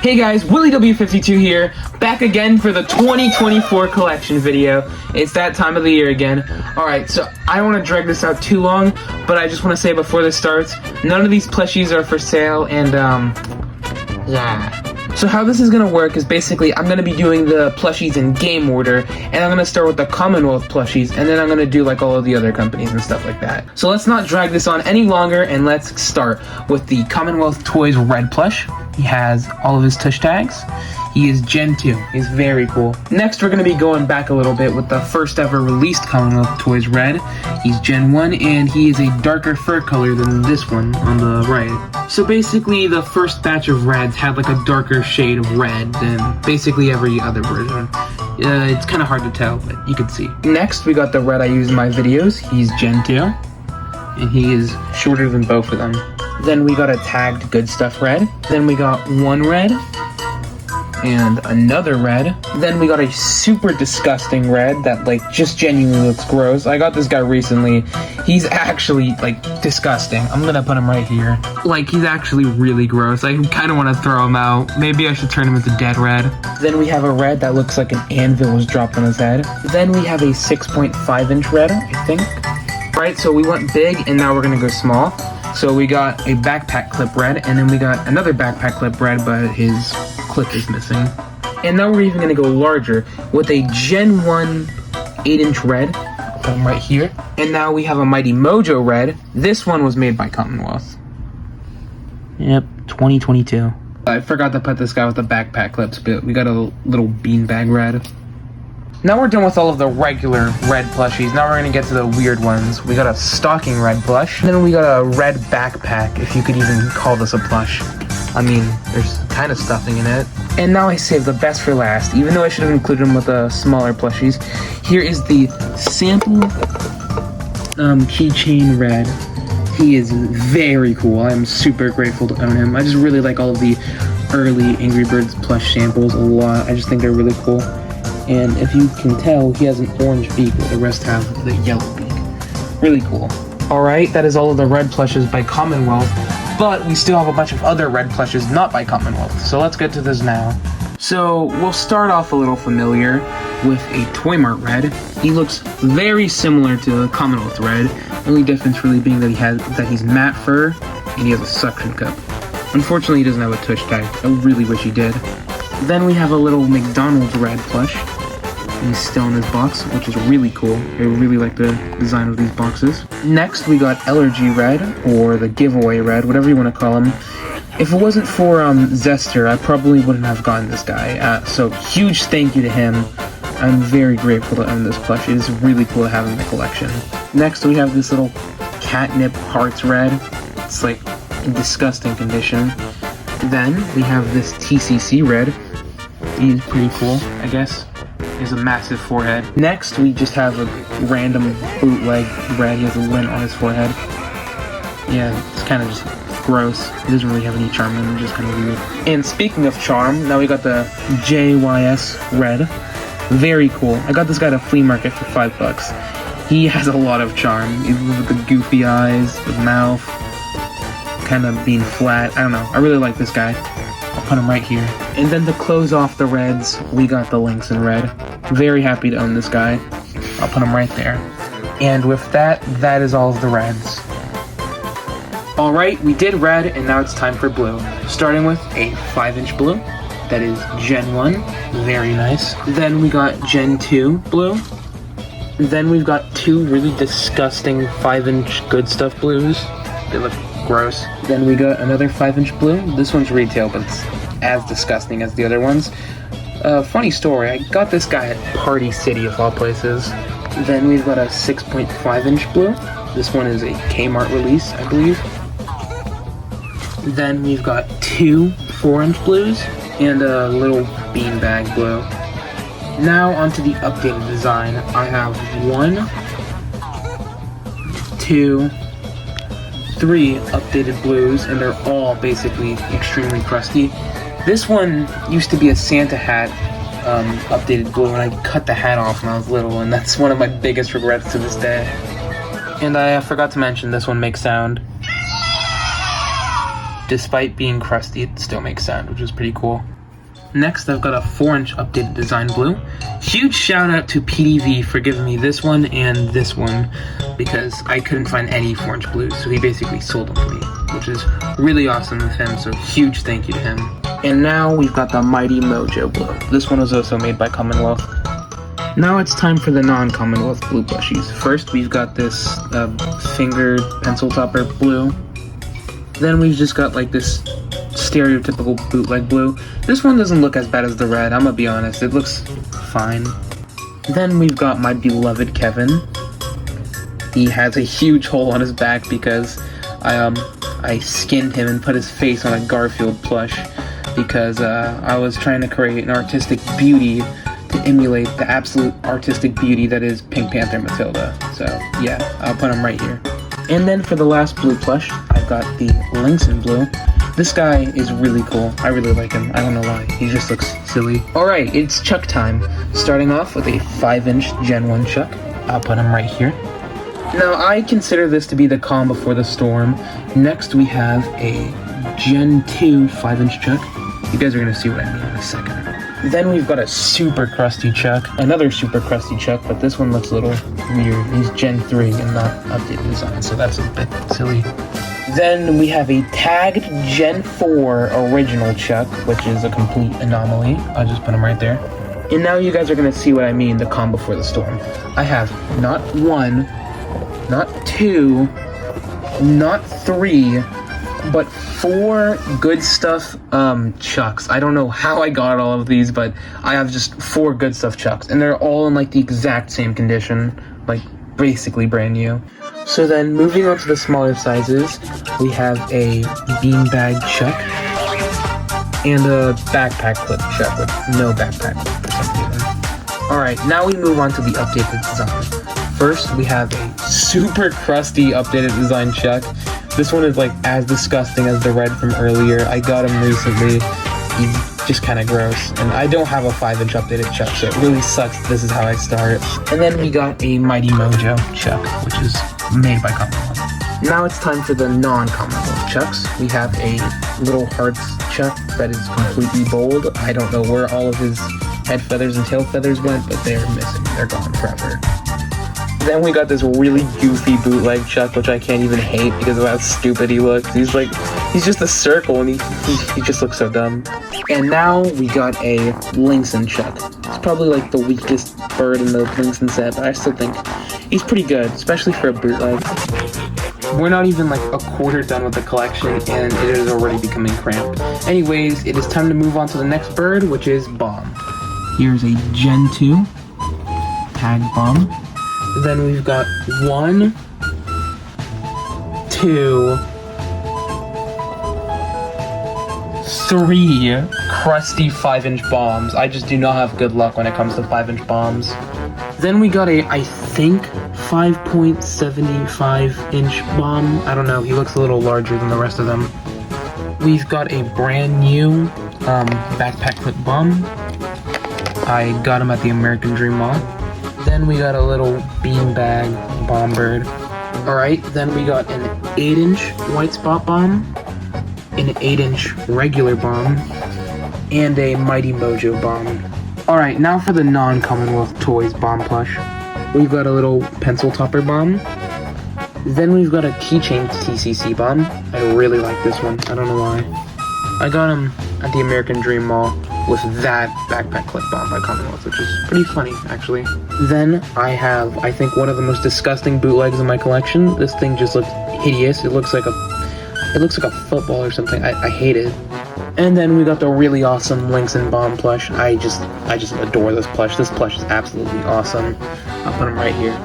Hey guys, Willy W52 here, back again for the 2024 collection video. It's that time of the year again. Alright, so I don't want to drag this out too long, but I just want to say before this starts, none of these plushies are for sale, and yeah. So how this is going to work is basically I'm going to be doing the plushies in game order, and I'm going to start with the Commonwealth plushies, and then I'm going to do like all of the other companies and stuff like that. So let's not drag this on any longer, and let's start with the Commonwealth Toys Red plush. He has all of his tush tags. He is Gen 2. He's very cool. Next, we're going to be going back a little bit with the first ever released Commonwealth Toys Red. He's Gen 1, and he is a darker fur color than this one on the right. So basically, the first batch of reds had like a darker shade of red than basically every other version. It's kind of hard to tell, but you can see. Next, we got the red I use in my videos. He's Gen 2, and he is shorter than both of them. Then we got a tagged Good Stuff red. Then we got one red. And another red. Then we got a super disgusting red that like just genuinely looks gross. I got this guy recently. He's actually like disgusting. I'm gonna put him right here. Like he's actually really gross. I kind of want to throw him out. Maybe I should turn him into dead red. Then we have a red that looks like an anvil was dropped on his head. Then we have a 6.5-inch red, I think. Right, so we went big and now we're gonna go small. So we got a backpack clip red, and then we got another backpack clip red, but his clip is missing. And now we're even gonna go larger with a Gen 1 8-inch red. I'll put him right here. And now we have a Mighty Mojo red. This one was made by Commonwealth. Yep, 2022. I forgot to put this guy with the backpack clips, but we got a little beanbag red. Now we're done with all of the regular red plushies. Now we're gonna get to the weird ones. We got a stocking red plush. And then we got a red backpack, if you could even call this a plush. I mean, there's kind of stuffing in it. And now I saved the best for last, even though I should have included them with the smaller plushies. Here is the sample keychain red. He is very cool. I'm super grateful to own him. I just really like all of the early Angry Birds plush samples a lot. I just think they're really cool. And if you can tell, he has an orange beak, while the rest have the yellow beak. Really cool. Alright, that is all of the red plushes by Commonwealth, but we still have a bunch of other red plushes not by Commonwealth, so let's get to this now. So, we'll start off a little familiar with a Toy Mart red. He looks very similar to the Commonwealth red, the only difference really being that he's matte fur, and he has a suction cup. Unfortunately, he doesn't have a tush tag. I really wish he did. Then we have a little McDonald's red plush. He's still in this box, which is really cool. I really like the design of these boxes. Next, we got Allergy Red, or the Giveaway Red, whatever you want to call him. If it wasn't for Zester, I probably wouldn't have gotten this guy. So huge thank you to him. I'm very grateful to own this plush. It is really cool to have in the collection. Next, we have this little Catnip Hearts Red. It's like in disgusting condition. Then we have this TCC Red. He's pretty cool, I guess. He has a massive forehead. Next, we just have a random bootleg red. He has a lint on his forehead. Yeah, it's kind of just gross. He doesn't really have any charm in him, just kind of weird. And speaking of charm, now we got the JYS Red. Very cool. I got this guy at a flea market for $5. He has a lot of charm. He's with the goofy eyes, the mouth, kind of being flat. I don't know. I really like this guy. I'll put him right here. And then to close off the reds, we got the Lynx in red. Very happy to own this guy. I'll put him right there. And with that, that is all of the reds. Alright, we did red, and now it's time for blue. Starting with a 5-inch blue. That is Gen 1. Very nice. Then we got Gen 2 blue. Then we've got two really disgusting 5-inch Good Stuff blues. They look gross. Then we got another 5-inch blue. This one's retail, but it's as disgusting as the other ones. Funny story, I got this guy at Party City of all places. Then we've got a 6.5-inch blue. This one is a Kmart release, I believe. Then we've got two 4-inch blues and a little beanbag blue. Now onto the updated design. I have 1, 2, 3 updated blues, and they're all basically extremely crusty. This one used to be a Santa hat updated blue, and I cut the hat off when I was little, and that's one of my biggest regrets to this day. And I forgot to mention, this one makes sound. despite being crusty, it still makes sound, which is pretty cool. Next, I've got a 4-inch updated design blue. Huge shout out to PDV for giving me this one and this one, because I couldn't find any 4-inch blues, so he basically sold them to me, which is really awesome of him, so huge thank you to him. And now we've got the Mighty Mojo blue. This one was also made by Commonwealth. Now it's time for the Non-Commonwealth blue plushies. First, we've got this fingered pencil topper blue. Then we've just got like this stereotypical bootleg blue. This one doesn't look as bad as the red, I'm gonna be honest. It looks fine. Then we've got my beloved Kevin. He has a huge hole on his back because I skinned him and put his face on a Garfield plush because I was trying to create an artistic beauty to emulate the absolute artistic beauty that is Pink Panther Matilda. So yeah, I'll put him right here. And then for the last blue plush, I've got the Lynx in blue. This guy is really cool. I really like him. I don't know why. He just looks silly. Alright, it's Chuck time. Starting off with a 5-inch Gen 1 Chuck. I'll put him right here. Now, I consider this to be the calm before the storm. Next, we have a Gen 2 5-inch Chuck. You guys are going to see what I mean in a second. Then we've got a super crusty Chuck. Another super crusty Chuck, but this one looks a little weird. He's Gen 3 and not updated design, so that's a bit silly. Then we have a tagged Gen 4 original Chuck, which is a complete anomaly. I'll just put him right there. And now you guys are going to see what I mean, the calm before the storm. I have not 1, not 2, not 3, but 4 good stuff Chucks. I don't know how I got all of these, but I have just 4 good stuff Chucks. And they're all in like the exact same condition, like basically brand new. So then, moving on to the smaller sizes, we have a beanbag Chuck and a backpack clip Chuck with no backpack clip for some reason. Alright, now we move on to the updated design. First, we have a super crusty updated design Chuck. This one is like as disgusting as the red from earlier. I got him recently. He's just kind of gross. And I don't have a 5-inch updated Chuck, so it really sucks. This is how I start. And then we got a Mighty Mojo Chuck, which is made by Commonwealth. Now it's time for the Non-Commonwealth Chucks. We have a Little Hearts Chuck that is completely bold. I don't know where all of his head feathers and tail feathers went, but they're missing. They're gone forever. Then we got this really goofy bootleg Chuck, which I can't even hate because of how stupid he looks. He's just a circle and he just looks so dumb. And now we got a Lynxen Chuck. It's probably like the weakest bird in the Lynxen set, but I still think he's pretty good, especially for a bootleg. We're not even like a quarter done with the collection and it is already becoming cramped. Anyways, it is time to move on to the next bird, which is Bomb. Here's a Gen 2 tag Bomb. Then we've got 1, 2, 3 crusty 5-inch bombs. I just do not have good luck when it comes to 5-inch bombs. Then we got a, I think, 5.75-inch bomb. I don't know, he looks a little larger than the rest of them. We've got a brand new backpack clip bomb. I got him at the American Dream Mall. Then we got a little beanbag bomb bird. Alright, then we got an 8-inch white spot bomb, an 8-inch regular bomb, and a Mighty Mojo bomb. Alright, now for the Non-Commonwealth Toys bomb plush. We've got a little pencil topper bomb. Then we've got a keychain TCC bomb. I really like this one, I don't know why. I got him at the American Dream Mall with that backpack clip bomb by Commonwealth, which is pretty funny, actually. Then I have, I think, one of the most disgusting bootlegs in my collection. This thing just looks hideous. It looks like a football or something. I hate it. And then we got the really awesome Lynxen bomb plush. I just adore this plush. This plush is absolutely awesome. I'll put him right here.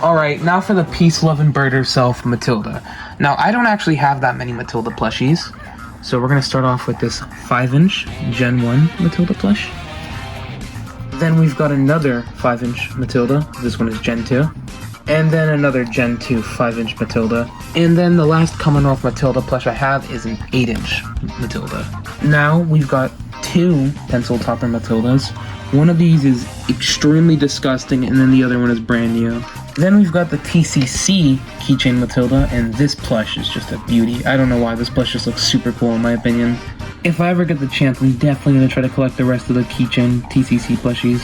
Alright, now for the peace-loving bird herself, Matilda. Now, I don't actually have that many Matilda plushies. So we're going to start off with this 5-inch Gen 1 Matilda plush. Then we've got another 5-inch Matilda. This one is Gen 2. And then another Gen 2 5-inch Matilda. And then the last Commonwealth Matilda plush I have is an 8-inch Matilda. Now we've got 2 pencil topper Matildas. One of these is extremely disgusting and then the other one is brand new. Then we've got the TCC keychain Matilda, and this plush is just a beauty. I don't know why, this plush just looks super cool in my opinion. If I ever get the chance, I'm definitely going to try to collect the rest of the keychain TCC plushies.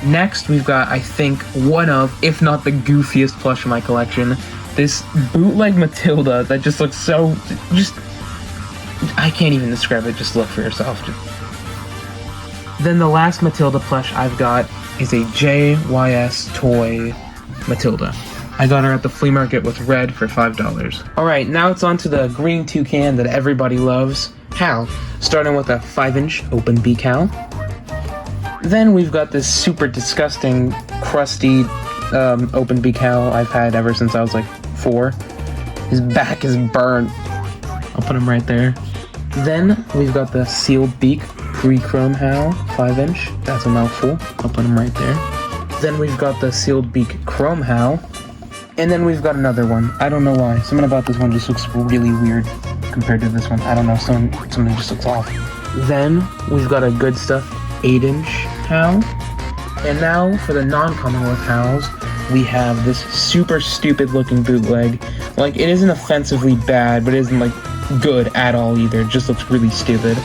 Next, we've got, I think, one of, if not the goofiest plush in my collection, this bootleg Matilda that just looks so, I can't even describe it, just look for yourself. Then the last Matilda plush I've got is a JYS toy Matilda. I got her at the flea market with red for $5. Alright, now it's on to the green toucan that everybody loves, Hal. Starting with a 5-inch open beak Hal. Then we've got this super disgusting, crusty open beak Hal I've had ever since I was like 4. His back is burnt. I'll put him right there. Then we've got the sealed beak pre-chrome Hal 5-inch. That's a mouthful. I'll put him right there. Then we've got the sealed beak chrome Hal. And then we've got another one. I don't know why. Something about this one just looks really weird compared to this one. I don't know. Something just looks off. Then we've got a good stuff 8-inch Hal. And now for the non-Commonwealth Hals, we have this super stupid looking bootleg. Like, it isn't offensively bad, but it isn't like good at all either. It just looks really stupid.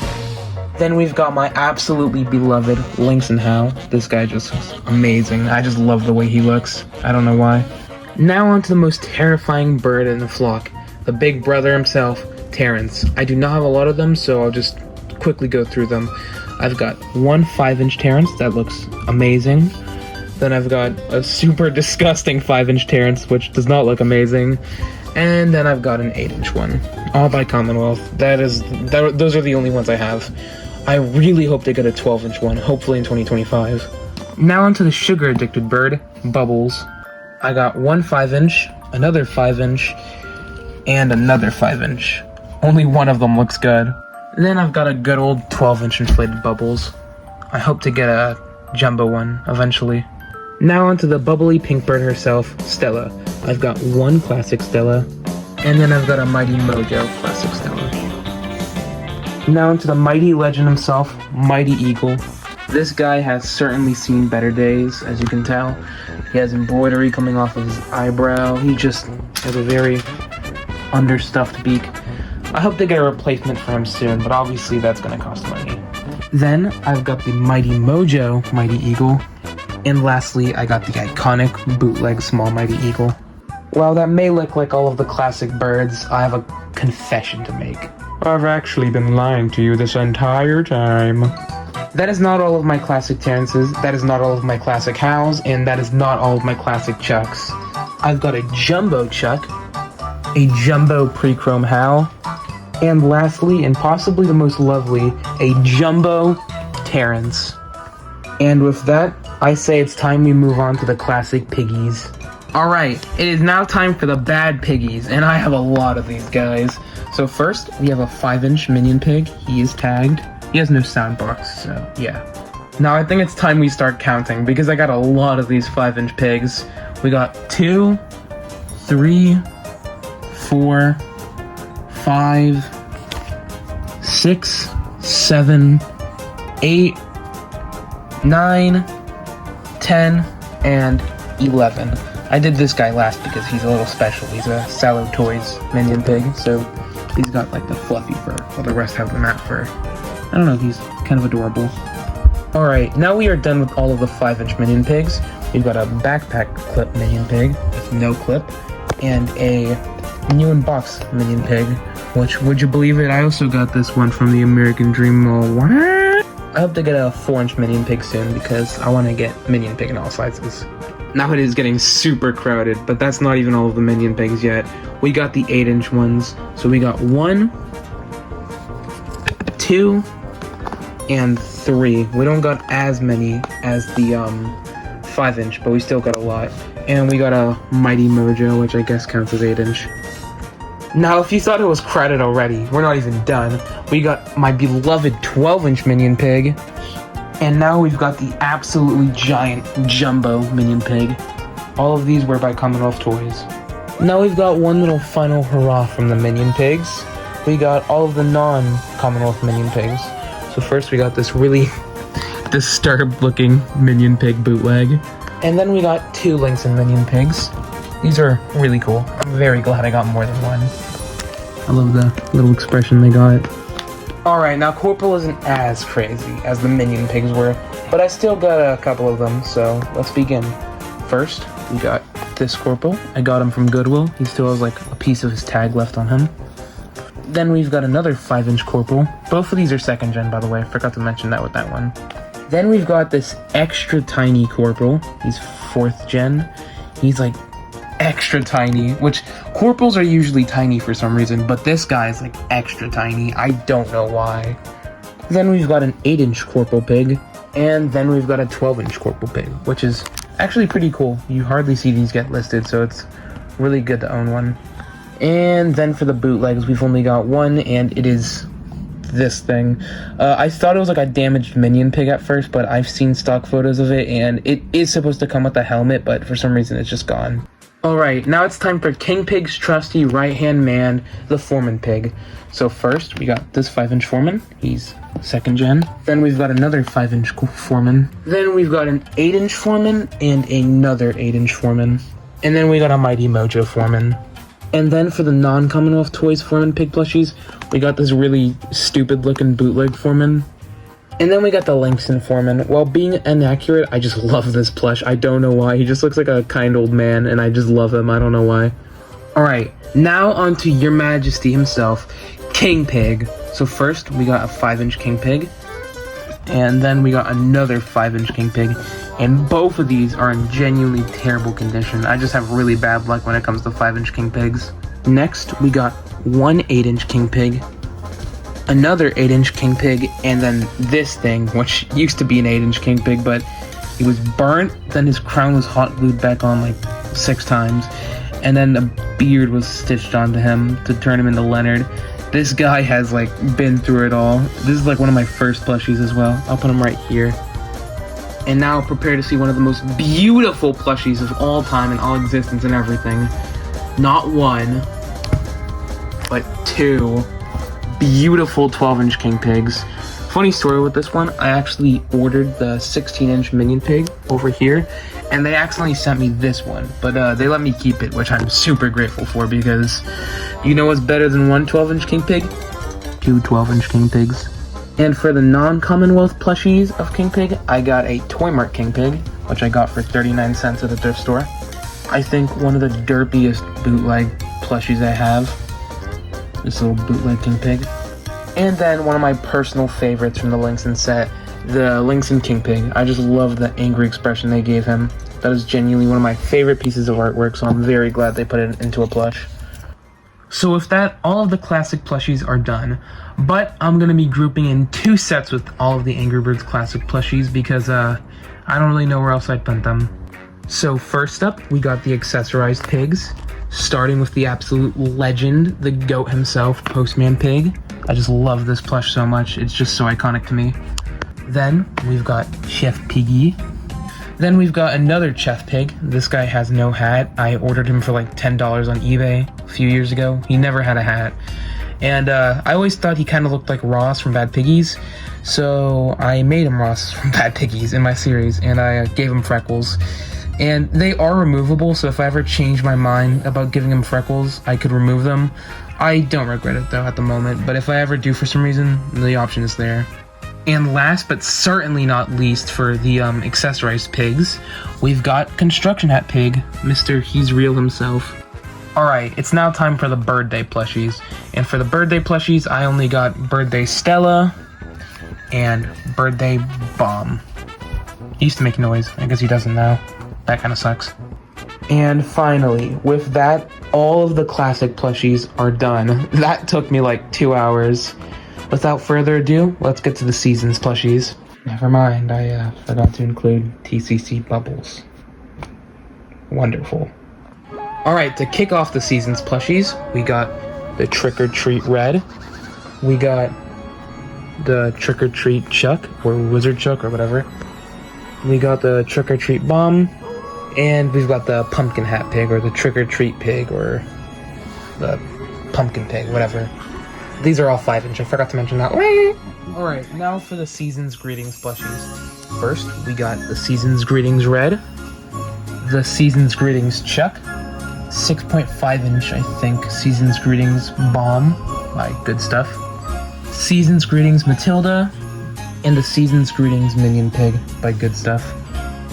Then we've got my absolutely beloved Lynx and Hal. This guy just looks amazing. I just love the way he looks. I don't know why. Now on to the most terrifying bird in the flock. The big brother himself, Terence. I do not have a lot of them, so I'll just quickly go through them. I've got one 5-inch Terence that looks amazing. Then I've got a super disgusting 5-inch Terence, which does not look amazing. And then I've got an 8-inch one, all by Commonwealth. Those are the only ones I have. I really hope they get a 12-inch one, hopefully in 2025. Now onto the sugar-addicted bird, Bubbles. I got one 5-inch, another 5-inch, and another 5-inch. Only one of them looks good. Then I've got a good old 12-inch inflated Bubbles. I hope to get a jumbo one eventually. Now onto the bubbly pink bird herself, Stella. I've got one classic Stella, and then I've got a Mighty Mojo classic Stella. Now onto the mighty legend himself, Mighty Eagle. This guy has certainly seen better days, as you can tell. He has embroidery coming off of his eyebrow. He just has a very understuffed beak. I hope they get a replacement for him soon, but obviously that's going to cost money. Then I've got the Mighty Mojo Mighty Eagle. And lastly, I got the iconic bootleg small Mighty Eagle. While that may look like all of the classic birds, I have a confession to make. I've actually been lying to you this entire time. That is not all of my classic Terences, that is not all of my classic Hals, and that is not all of my classic Chucks. I've got a jumbo Chuck, a jumbo pre-chrome Hal, and lastly, and possibly the most lovely, a jumbo Terence. And with that, I say it's time we move on to the classic piggies. Alright, it is now time for the bad piggies, and I have a lot of these guys. So first, we have a 5-inch Minion pig. He is tagged. He has no sound box, so yeah. Now I think it's time we start counting, because I got a lot of these 5-inch pigs. We got 2, 3, 4, 5, 6, 7, 8, 9, 10, and 11. I did this guy last because he's a little special. He's a Sallow Toys Minion pig, so he's got like the fluffy fur, while the rest have the matte fur. I don't know, he's kind of adorable. Alright, now we are done with all of the 5-inch Minion pigs. We've got a backpack clip Minion pig with no clip, and a new in box Minion pig, which, would you believe it, I also got this one from the American Dream Mall. What? I hope to get a 4-inch Minion pig soon, because I want to get Minion pig in all sizes. Now it is getting super crowded, but that's not even all of the Minion pigs yet. We got the 8-inch ones, so we got 1, 2, and 3. We don't got as many as the 5-inch, but we still got a lot. And we got a Mighty Mojo, which I guess counts as 8-inch. Now, if you thought it was crowded already, we're not even done. We got my beloved 12-inch Minion pig. And now we've got the absolutely giant jumbo Minion pig. All of these were by Commonwealth Toys. Now we've got one little final hurrah from the Minion pigs. We got all of the non-Commonwealth Minion pigs. So first we got this really disturbed looking Minion pig bootleg. And then we got 2 Lynx and Minion pigs. These are really cool. I'm very glad I got more than one. I love the little expression they got. Alright, now Corporal isn't as crazy as the Minion pigs were, but I still got a couple of them, so let's begin. First, we got this Corporal. I got him from Goodwill. He still has like a piece of his tag left on him. Then we've got another 5-inch Corporal. Both of these are 2nd gen, by the way. I forgot to mention that with that one. Then we've got this extra tiny Corporal. He's 4th gen. He's like extra tiny, which Corporals are usually tiny for some reason, but this guy is like extra tiny. I don't know why. Then we've got an 8-inch Corporal pig, and then we've got a 12-inch Corporal pig, which is actually pretty cool. You hardly see these get listed, so it's really good to own one. And then for the bootlegs, we've only got one, and it is this thing. I thought it was like a damaged Minion pig at first, but I've seen stock photos of it, and it is supposed to come with a helmet, but for some reason it's just gone. Alright, now it's time for King Pig's trusty right-hand man, the Foreman pig. So first, we got this 5-inch Foreman. He's 2nd gen. Then we've got another 5-inch Foreman. Then we've got an 8-inch Foreman and another 8-inch Foreman. And then we got a Mighty Mojo Foreman. And then for the Non-Commonwealth Toys Foreman pig plushies, we got this really stupid-looking bootleg Foreman. And then we got the Lynx and Foreman. While being inaccurate, I just love this plush. I don't know why. He just looks like a kind old man, and I just love him. I don't know why. Alright, now on to Your Majesty himself, King Pig. So first, we got a 5-inch King Pig. And then we got another 5-inch King Pig. And both of these are in genuinely terrible condition. I just have really bad luck when it comes to 5-inch King Pigs. Next, we got one 8-inch King Pig, another 8-inch King Pig, and then this thing, which used to be an 8-inch King Pig, but he was burnt, then his crown was hot glued back on like 6 times, and then a beard was stitched onto him to turn him into Leonard. This guy has like been through it all. This is like one of my first plushies as well. I'll put him right here. And now prepare to see one of the most beautiful plushies of all time and all existence and everything. Not one, but 2 beautiful 12-inch King Pigs. Funny story with this one, I actually ordered the 16-inch Minion pig over here, and they accidentally sent me this one, but they let me keep it, which I'm super grateful for, because you know what's better than one 12-inch King Pig? 2 12-inch King Pigs. And for the Non-Commonwealth plushies of King Pig, I got a Toy Mart King Pig, which I got for 39 cents at the thrift store. I think one of the derpiest bootleg plushies I have. This little bootleg King Pig. And then one of my personal favorites from the Lynx and set, the Lynx and King Pig. I just love the angry expression they gave him. That is genuinely one of my favorite pieces of artwork, so I'm very glad they put it into a plush. So with that, all of the classic plushies are done, but I'm going to be grouping in 2 sets with all of the Angry Birds classic plushies because I don't really know where else I'd put them. So first up, we got the Accessorized pigs, starting with the absolute legend, the GOAT himself, Postman Pig. I just love this plush so much, it's just so iconic to me. Then we've got Chef Piggy. Then we've got another Chef Pig. This guy has no hat. I ordered him for like $10 on eBay a few years ago. He never had a hat. And I always thought he kind of looked like Ross from Bad Piggies. So I made him Ross from Bad Piggies in my series, and I gave him freckles. And they are removable, so if I ever change my mind about giving him freckles, I could remove them. I don't regret it though at the moment, but if I ever do for some reason, the option is there. And last but certainly not least for the accessorized pigs, we've got Construction Hat Pig, Mr. He's Real himself. Alright, it's now time for the birthday plushies. And for the birthday plushies, I only got Birthday Stella and Birthday Bomb. He used to make noise, I guess he doesn't now. That kind of sucks. And finally, with that, all of the classic plushies are done. That took me like 2 hours. Without further ado, let's get to the Seasons plushies. Never mind, I forgot to include TCC Bubbles. Wonderful. Alright, to kick off the Seasons plushies, we got the Trick or Treat Red. We got the Trick or Treat Chuck, or Wizard Chuck, or whatever. We got the Trick or Treat Bomb. And we've got the Pumpkin Hat Pig, or the Trick or Treat Pig, or the Pumpkin Pig, whatever. These are all 5-inch, I forgot to mention that. Alright, now for the Season's Greetings plushies. First, we got the Season's Greetings Red. the Season's Greetings Chuck, 6.5 inch, I think, Season's Greetings Bomb by Good Stuff, Season's Greetings Matilda, and the Season's Greetings Minion Pig by Good Stuff.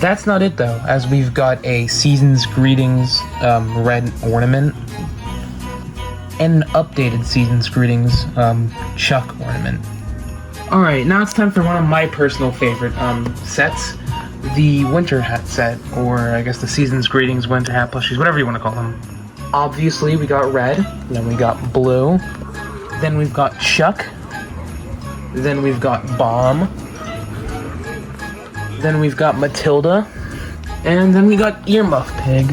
That's not it though, as we've got a Season's Greetings red ornament and an updated Season's Greetings Chuck ornament. Alright, now it's time for one of my personal favorite sets, the Winter Hat set, or I guess the Season's Greetings Winter Hat Plushies, whatever you want to call them. Obviously, we got red, then we got blue, then we've got Chuck, then we've got Bomb, then we've got Matilda, and then we got Earmuff Pig.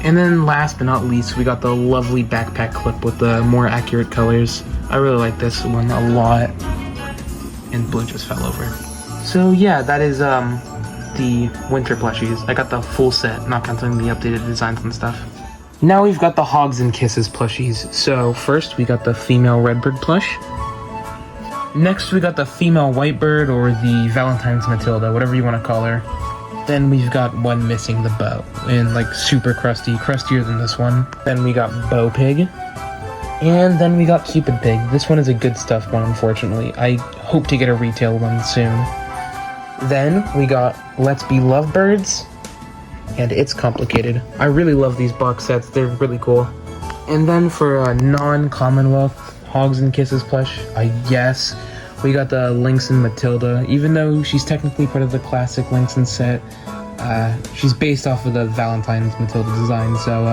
And then last but not least, we got the lovely backpack clip with the more accurate colors. I really like this one a lot. And blue just fell over. So yeah, that is the winter plushies. I got the full set, not counting the updated designs and stuff. Now we've got the Hogs and Kisses plushies. So first we got the female Redbird plush. Next we got the female Whitebird, or the Valentine's Matilda, whatever you want to call her. Then we've got one missing the bow, and like super crusty, crustier than this one. Then we got Bow Pig. And then we got Cupid Pig. This one is a Good Stuff one, unfortunately. I hope to get a retail one soon. Then we got Let's Be Lovebirds, and It's Complicated. I really love these box sets, they're really cool. And then for a Non-Commonwealth Hogs and Kisses plush, I guess, we got the Lynx and Matilda. Even though she's technically part of the classic Lynx and set, she's based off of the Valentine's Matilda design, so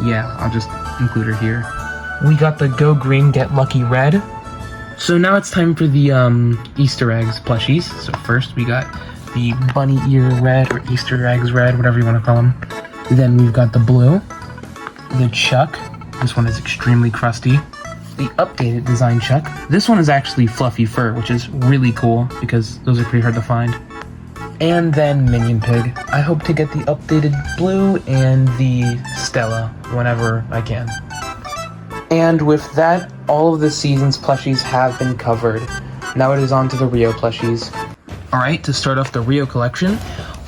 yeah, I'll just include her here. We got the Go Green, Get Lucky Red. So now it's time for the Easter eggs plushies. So first we got the Bunny Ear Red, or Easter eggs red, whatever you want to call them. Then we've got the blue, the Chuck. This one is extremely crusty. The updated design Chuck. This one is actually fluffy fur, which is really cool because those are pretty hard to find. And then Minion Pig. I hope to get the updated blue and the Stella whenever I can. And with that, all of the season's plushies have been covered. Now it is on to the Rio plushies. Alright, to start off the Rio collection,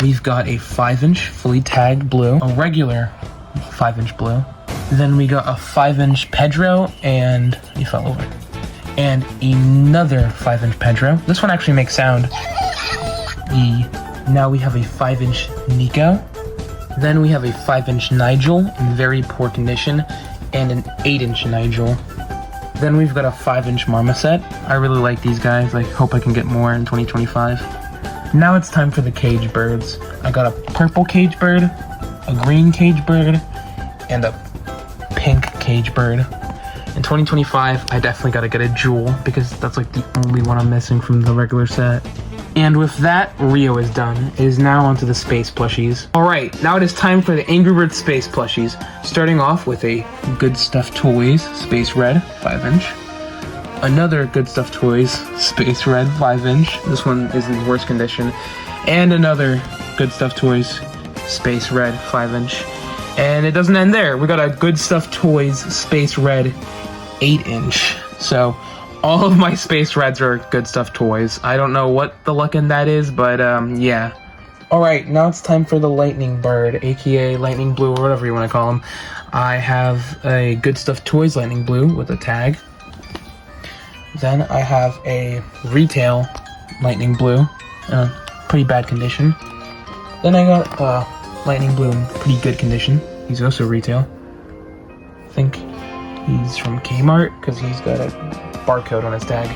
we've got a 5-inch fully tagged blue, a regular 5-inch blue, then we got a 5-inch Pedro, and he fell over, and another 5-inch Pedro. This one actually makes sound. Now we have a 5-inch Nico, then we have a 5-inch Nigel in very poor condition, and an 8-inch Nigel. Then we've got a 5-inch Marmoset. I really like these guys. I hope I can get more in 2025. Now it's time for the cage birds. I got a purple cage bird, a green cage bird, and a pink cage bird. In 2025, I definitely gotta get a jewel because that's like the only one I'm missing from the regular set. And with that, Rio is done. It is now onto the space plushies. Alright, now it is time for the Angry Birds space plushies. Starting off with a Good Stuff Toys Space Red 5-inch. Another Good Stuff Toys Space Red 5-inch. This one is in worse condition. And another Good Stuff Toys Space Red 5-inch. And it doesn't end there. We got a Good Stuff Toys Space Red 8-inch. So all of my Space Reds are Good Stuff toys. I don't know what the luck in that is, but yeah. Alright, now it's time for the Lightning Bird, aka Lightning Blue, or whatever you want to call him. I have a Good Stuff Toys Lightning Blue with a tag. Then I have a retail Lightning Blue, pretty bad condition. Then I got Lightning Blue in pretty good condition. He's also retail. I think he's from Kmart, because he's got a barcode on his tag.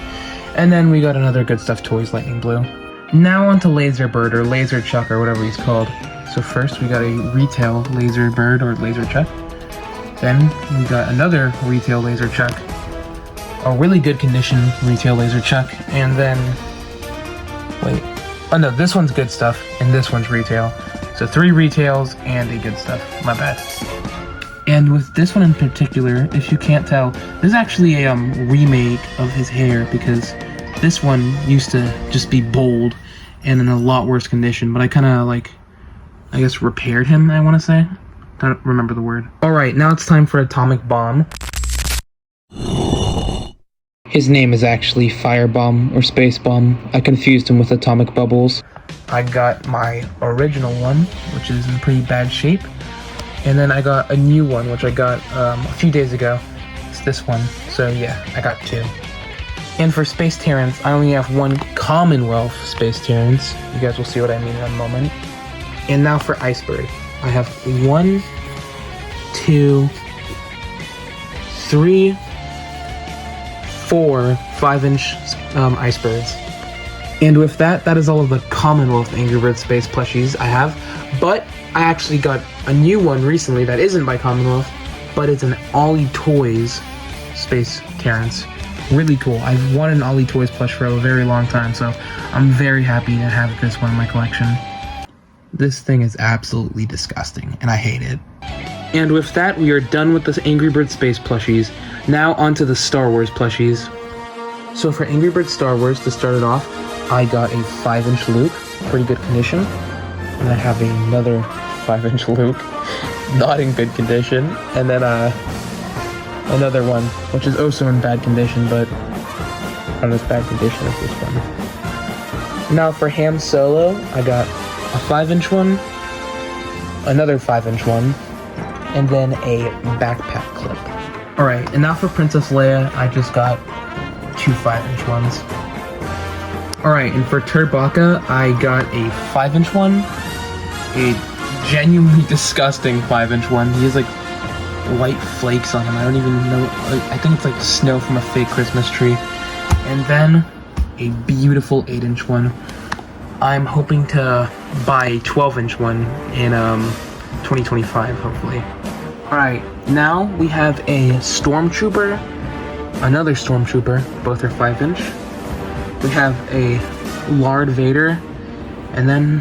And then we got another Good Stuff Toys Lightning Blue. Now on to Laser Bird, or Laser Chuck, or whatever he's called. So first we got a retail Laser Bird, or Laser Chuck. Then we got another retail Laser Chuck, a really good condition retail Laser Chuck, and then wait, oh no, this one's Good Stuff and this one's retail. So 3 retails and a Good Stuff, my bad. And with this one in particular, if you can't tell, this is actually a remake of his hair, because this one used to just be bold and in a lot worse condition, but I kind of like, I guess, repaired him, I want to say. Don't remember the word. Alright, now it's time for Atomic Bomb. His name is actually Firebomb or Space Bomb. I confused him with Atomic Bubbles. I got my original one, which is in pretty bad shape. And then I got a new one, which I got a few days ago. It's this one. So yeah, I got 2. And for Space Terence, I only have 1 Commonwealth Space Terence. You guys will see what I mean in a moment. And now for Iceberg. I have 1, 2, 3, 4 5-inch icebergs. And with that, that is all of the Commonwealth Angry Birds Space plushies I have. But I actually got a new one recently that isn't by Commonwealth, but it's an Ollie Toys Space Terence. Really cool. I've wanted an Ollie Toys plush for a very long time, so I'm very happy to have this one in my collection. This thing is absolutely disgusting, and I hate it. And with that, we are done with the Angry Birds Space plushies. Now onto the Star Wars plushies. So for Angry Birds Star Wars, to start it off, I got a 5-inch Luke, pretty good condition. And I have another 5-inch Luke, not in good condition. And then another one, which is also in bad condition, but not as bad condition as this one. Now for Ham Solo, I got a 5-inch one, another 5-inch one, and then a backpack clip. Alright, and now for Princess Leia, I just got 2 5-inch ones. Alright, and for Turbaka, I got a 5-inch one, a genuinely disgusting 5-inch one. He has like white flakes on him. I don't even know, I think it's like snow from a fake Christmas tree. And then a beautiful 8-inch one. I'm hoping to buy a 12-inch one in 2025, hopefully. Alright, now we have a Stormtrooper, another Stormtrooper, both are 5-inch. We have a Lord Vader, and then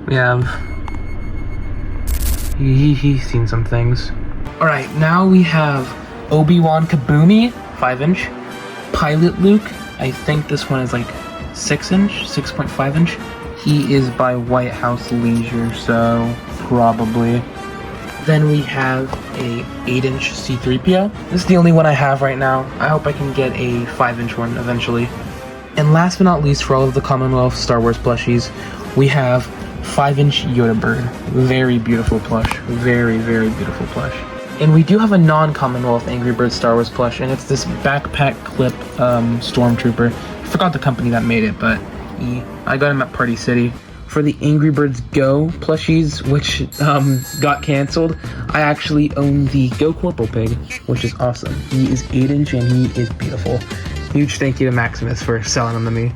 we have... He's seen some things. Alright, now we have Obi-Wan Kaboomy, 5-inch. Pilot Luke, I think this one is like 6-inch, 6.5-inch. He is by White House Leisure, so probably. Then we have a 8-inch C-3PO. This is the only one I have right now. I hope I can get a 5-inch one eventually. And last but not least, for all of the Commonwealth Star Wars plushies, we have 5-inch Yoda Bird. Very beautiful plush. Very, very beautiful plush. And we do have a non-Commonwealth Angry Birds Star Wars plush, and it's this backpack clip Stormtrooper. I forgot the company that made it, but I got him at Party City. For the Angry Birds Go plushies, which got canceled, I actually own the Go Corporal pig, which is awesome. He is 8-inch and he is beautiful. Huge thank you to Maximus for selling them to me.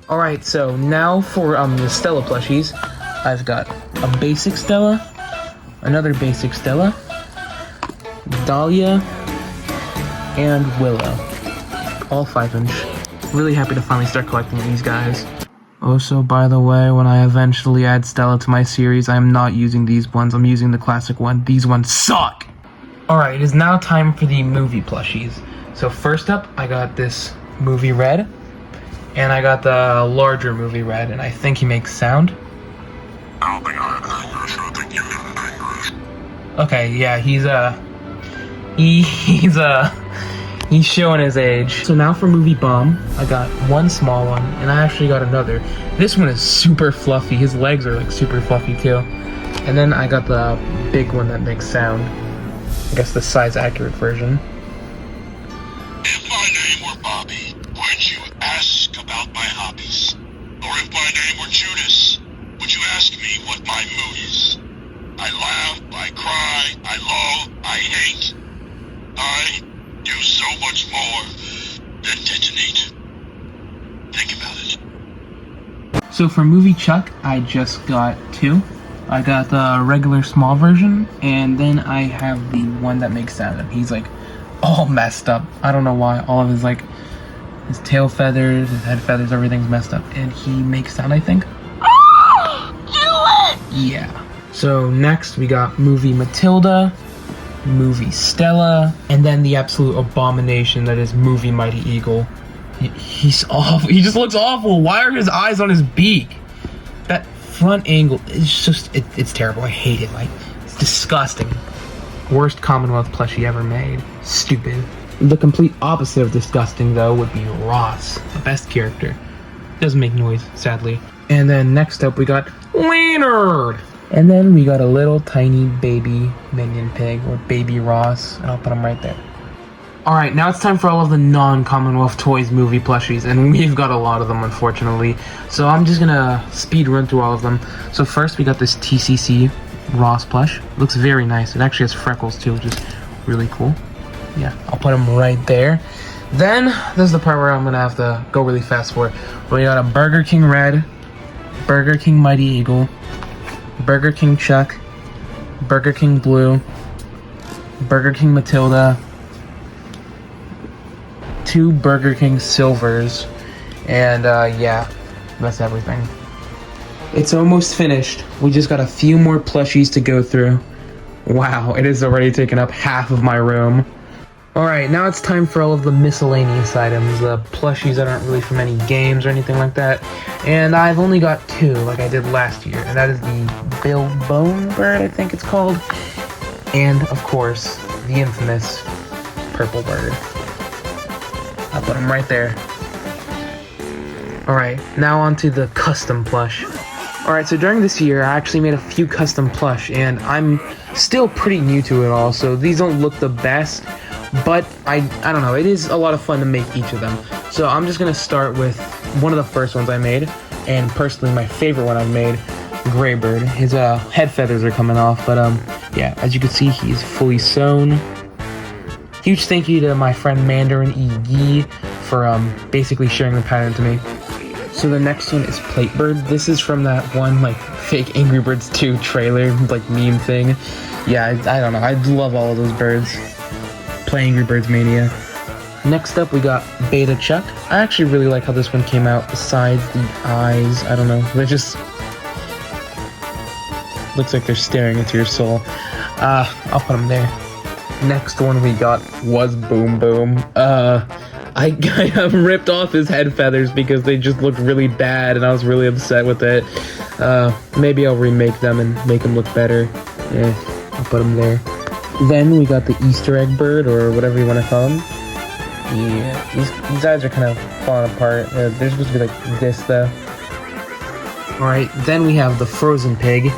Alright, so now for the Stella plushies, I've got a basic Stella, another basic Stella, Dahlia, and Willow. All 5-inch. Really happy to finally start collecting these guys. Also, by the way, when I eventually add Stella to my series, I am not using these ones. I'm using the classic one. These ones suck! Alright, it is now time for the movie plushies. So first up, I got this movie Red. And I got the larger movie Red, and I think he makes sound. I don't think I have English. I think you have English. Okay, yeah, he's showing his age. So now for Movie Bomb, I got one small one, and I actually got another. This one is super fluffy. His legs are like super fluffy too. And then I got the big one that makes sound. I guess the size accurate version. If my name were Bobby, would you ask about my hobbies? Or if my name were Judas, would you ask me what my mood is? I laugh, I cry, I love, I hate. I do so much more than detonate. Think about it. So for Movie Chuck, I just got two. I got the regular small version, and then I have the one that makes sound. And he's like all messed up. I don't know why. All of his like his tail feathers, his head feathers, everything's messed up. And he makes sound, I think. Yeah. So next we got Movie Matilda, Movie Stella, and then the absolute abomination that is Movie Mighty Eagle. He's awful. He just looks awful. Why are his eyes on his beak? That front angle is just, it's terrible. I hate it. Like, it's disgusting. Worst Commonwealth plushie ever made. Stupid. The complete opposite of disgusting, though, would be Ross, the best character. Doesn't make noise, sadly. And then next up we got Leonard. And then we got a little tiny baby Minion pig, or baby Ross, and I'll put him right there. Alright, now it's time for all of the non-Commonwealth Toys movie plushies, and we've got a lot of them, unfortunately. So I'm just gonna speed run through all of them. So first we got this TCC Ross plush. Looks very nice. It actually has freckles too, which is really cool. Yeah, I'll put him right there. Then, this is the part where I'm gonna have to go really fast for. We got a Burger King Red, Burger King Mighty Eagle, Burger King Chuck, Burger King Blue, Burger King Matilda, 2 Burger King Silvers, and yeah, that's everything. It's almost finished. We just got a few more plushies to go through. Wow, it has already taken up half of my room. Alright, now it's time for all of the miscellaneous items, the plushies that aren't really from any games or anything like that. And I've only got 2, like I did last year, and that is the Bill Bone Bird, I think it's called. And, of course, the infamous Purple Bird. I'll put him right there. Alright, now on to the custom plush. Alright, so during this year, I actually made a few custom plush, and I'm still pretty new to it all, so these don't look the best, but I don't know, it is a lot of fun to make each of them. So I'm just going to start with one of the first ones I made, and personally my favorite one I've made, Graybird. His head feathers are coming off, but yeah, as you can see, he's fully sewn. Huge thank you to my friend Mandarin E. for basically sharing the pattern to me. So the next one is Platebird. This is from that one like fake Angry Birds 2 trailer, like meme thing. Yeah, I don't know. I love all of those birds. Play Angry Birds Mania. Next up, we got Beta Chuck. I actually really like how this one came out. Besides the eyes, I don't know. They're just looks like they're staring into your soul. I'll put them there. Next one we got was Boom Boom. I have ripped off his head feathers because they just looked really bad and I was really upset with it. Maybe I'll remake them and make them look better. Yeah, I'll put them there. Then we got the Easter egg bird, or whatever you want to call them. Yeah, these eyes are kind of falling apart. They're supposed to be like this though. Alright, then we have the frozen pig.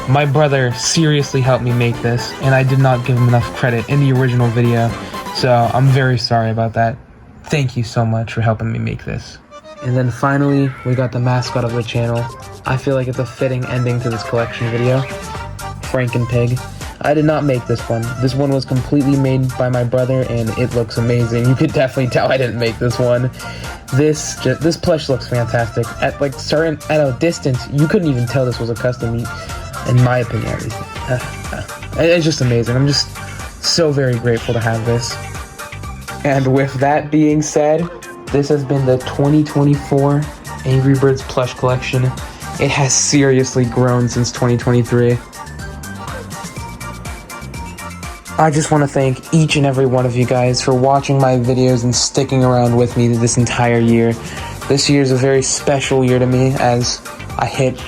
My brother seriously helped me make this, and I did not give him enough credit in the original video, so I'm very sorry about that. Thank you so much for helping me make this. And then finally, we got the mascot of the channel. I feel like it's a fitting ending to this collection video. Frankenpig. I did not make this one. This one was completely made by my brother, and it looks amazing. You could definitely tell I didn't make this one. This plush looks fantastic. At a distance, you couldn't even tell this was a custom, in my opinion at least. It's just amazing. I'm just so very grateful to have this. And with that being said, this has been the 2024 Angry Birds Plush Collection. It has seriously grown since 2023. I just want to thank each and every one of you guys for watching my videos and sticking around with me this entire year. This year is a very special year to me as I hit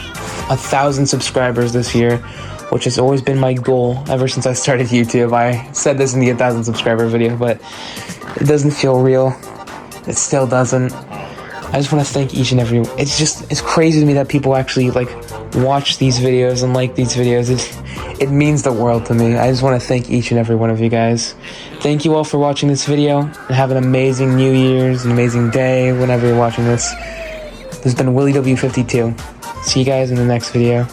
1,000 subscribers this year, which has always been my goal ever since I started YouTube. I said this in the 1,000 subscriber video, but it doesn't feel real. It still doesn't. I just want to thank each and every... It's crazy to me that people actually, like, watch these videos and like these videos. It means the world to me. I just want to thank each and every one of you guys. Thank you all for watching this video, and have an amazing New Year's, an amazing day, whenever you're watching this. This has been Willy W52. See you guys in the next video.